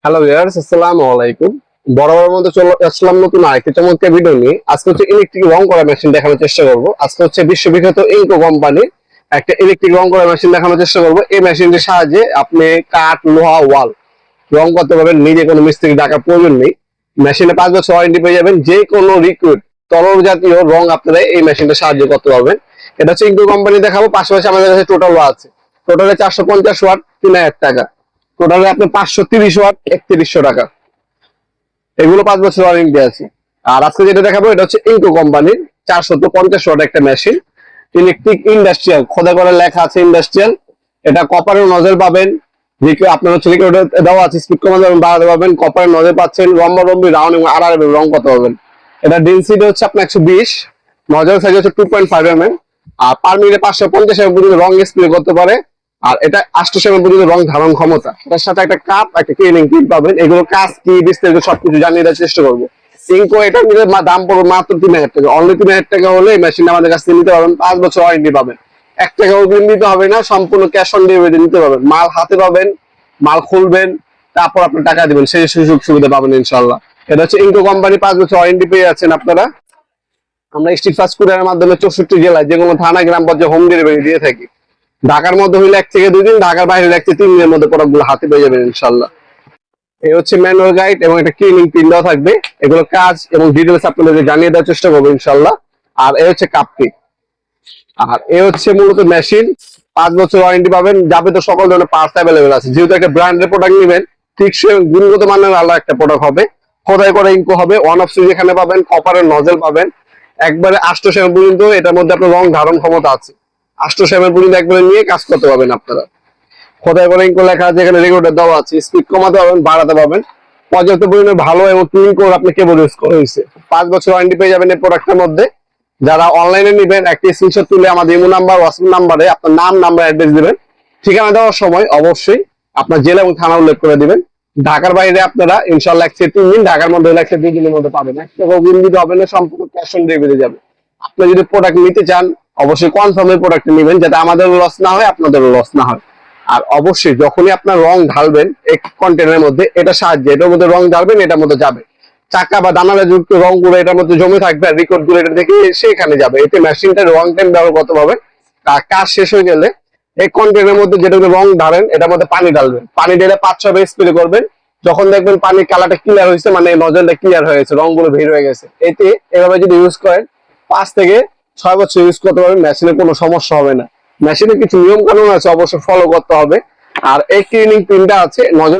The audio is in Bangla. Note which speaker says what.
Speaker 1: হ্যালো ভিউয়ার্স, আসসালামু আলাইকুম। বরাবরের মতো চলে আসলাম নতুন আরেকটি চমৎকার ভিডিও নিয়ে। আজকে হচ্ছে ইলেকট্রিক রং করা মেশিন দেখানোর চেষ্টা করব। আজকে হচ্ছে বিশ্ববিখ্যাত ইনকো কোম্পানির একটা ইলেকট্রিক রং করা মেশিন দেখানোর চেষ্টা করব। এই মেশিনটির সাহায্যে আপনি কাঠ, লোহা, ওয়াল রং করতে পারবেন। নিজে কোনো মিস্ত্রি ডাকার প্রয়োজন নেই। মেশিনে 5 বছর ওয়ারেন্টি পেয়ে যাবেন। যে কোনো লিকুইড তরল জাতীয় রং আপনারা এই মেশিনটা সাহায্য করতে পারবেন। এটা হচ্ছে ইনকো কোম্পানি দেখাবো। পাশাপাশি আমাদের কাছে টোটালও আছে। টোটালে 450 ওয়াট, 3000 টাকা। টোটালে আপনি 530 ওয়াট, 3100 টাকা। এগুলো 5 বছর ওয়ারেন্টি আছে। আর আজকে যেটা দেখাবো এটা হচ্ছে ইনকো কোম্পানির 450 ওয়াট একটা মেশিন, ইলেকট্রিক ইন্ডাস্ট্রিয়াল, খোদা করে লেখা আছে ইন্ডাস্ট্রিয়াল। এটা কপারের নজল পাবেন। আপনার হচ্ছে লিকুইড দেওয়া আছে, স্পিড কমাতে পারবেন, বাড়াতে পারবেন। কপারের নজল পাচ্ছেন, রম্বি রাউন্ড এবং আর রং করতে পারবেন। এটা ডেনসিটি হচ্ছে আপনার 120, নজল সাইজ হচ্ছে 2.5 mm, আর পার মিনিটে 550 mm পর্যন্ত রং স্প্রে করতে পারে। আর এটা 800 mm পর্যন্ত রং ধারণ ক্ষমতা। এটার সাথে একটা কাপ, একটা ক্লিনিং কিট পাবেন। এগুলো কাজ কি বিস্তারিত সবকিছু জানিয়ে দেওয়ার চেষ্টা করবো। ইনকো এটা নিলে দাম পড়বে মাত্র 3000 টাকা। অনলি 3000 টাকা হলে এই মেশিনটা আমাদের কাছ থেকে নিতে পারবেন। 5 বছর ওয়ারেন্টি পাবেন। 1 টাকা অগ্রিম দিতে হবে না, সম্পূর্ণ ক্যাশ অন ডেলিভারি নিতে পারবেন। মাল হাতে পাবেন, মাল খুলবেন, তারপর আপনি টাকা দিবেন, সেই সুযোগ সুবিধা পাবেন ইনশাল্লাহ। এটা হচ্ছে ইনকো কোম্পানি, 5 বছর ওয়ারেন্টি পেয়ে যাচ্ছেন আপনারা। আমরা স্ট্রিট ফাস্ট ফুডের মাধ্যমে 64 জেলায় যে কোনো থানা, গ্রাম পর্যায়ে হোম ডেলিভারি দিয়ে থাকি। ঢাকার মধ্যে হইলে 1 থেকে 2 দিন, ঢাকার বাইরে 1 থেকে 3 দিনের মধ্যে প্রোডাক্টগুলো হাতে পেয়ে যাবেন ইনশাল্লাহ। এই হচ্ছে ম্যানুয়াল গাইড এবং একটা ক্লিনিং পিন দেওয়া থাকবে। এগুলো কাজ এবং ডিটেলস আপনাদের জানিয়ে দেওয়ার চেষ্টা করবো ইনশাল্লাহ। আর এই হচ্ছে কাপটি। আর এই হচ্ছে মূলত মেশিন। 5 বছর ওয়ারেন্টি পাবেন। যাবে তো সকল ধরনের পার্টস অ্যাভেলেবেল আছে। যেহেতু একটা ব্র্যান্ডের প্রোডাক্ট নেবেন, ঠিক সে গুণগত মানের আলাদা একটা প্রোডাক্ট হবে। খোদাই করে ইনকো হবে। ওয়ান অফ সুইচ এখানে পাবেন, কপারের নজেল পাবেন। একবারে 800 mm পর্যন্ত এটার মধ্যে আপনার রং ধারণ ক্ষমতা আছে। 800 mm পর্যন্ত একবারে নিয়ে কাজ করতে পারবেন আপনারা। খোদাই করে ইনকো লেখা আছে, এখানে রেগুলেটর দেওয়া আছে। স্পিড কমাতে পারবেন, বাড়াতে পারবেন। পর্যাপ্ত পরিমাণে ভালো এবং ক্লিন করে আপনি কেবল ইউজ করা হয়েছে। 5 বছর ওয়ারেন্টি পেয়ে যাবেন এই প্রোডাক্টের মধ্যে। যারা অনলাইনে নেবেন, একটি স্ক্রিনশট তুলে আমাদের ইমো নাম্বার, হোয়াটসঅ্যাপ নাম্বারে আপনার নাম, নাম্বার, অ্যাড্রেস দিবেন। ঠিকানা দেওয়ার সময় অবশ্যই আপনার জেলা এবং থানা উল্লেখ করে দিবেন। ঢাকার বাইরে আপনারা ইনশাল্লাহ 1 থেকে 3 দিন, ঢাকার মধ্যে 1 থেকে 2 দিনের মধ্যে পাবেন। 1 টাকা অগ্রিম দিতে হবে না, সম্পূর্ণ ক্যাশ অন ডেলিভারি যাবে। আপনি যদি প্রোডাক্ট নিতে চান অবশ্যই কনফার্মের প্রোডাক্ট নেবেন, যাতে আমাদেরও লস না হয়, আপনাদেরও লস না হয়। আর অবশ্যই যখনই আপনার রং ঢালবেন এক কন্টেনারের মধ্যে, এটা সাহায্যে এটার মধ্যে রং ঢালবেন, এটার মধ্যে যাবে চাকা বা দানারে যুক্ত রং গুলো এটার মধ্যে জমে থাকবে, আর রিকর্ড গুলো এটা থেকে সেখানে যাবে। এতে মেশিনটা রং টাইম ব্যবহার করতে পারবেন। কাজ শেষ হয়ে গেলে এই কন্টেনারের মধ্যে যেটা রং ঢালেন, এটার মধ্যে পানি ঢালবেন। পানি ঢেলে 5-6 বার স্প্রে করবেন। যখন দেখবেন পানির কালারটা ক্লিয়ার হয়েছে, মানে নজলটা ক্লিয়ার হয়ে গেছে, রং গুলো বের হয়ে গেছে, এতে এভাবে যদি ইউজ করেন 5 থেকে 6 বছর ইউজ করতে পারবেন। মেশিনে কোনো সমস্যা হবে না। মেশিনে কিছু নিয়ম কানুন আছে, অবশ্যই ফলো করতে হবে। আর এই ক্লিনিং পিনটা আছে নজল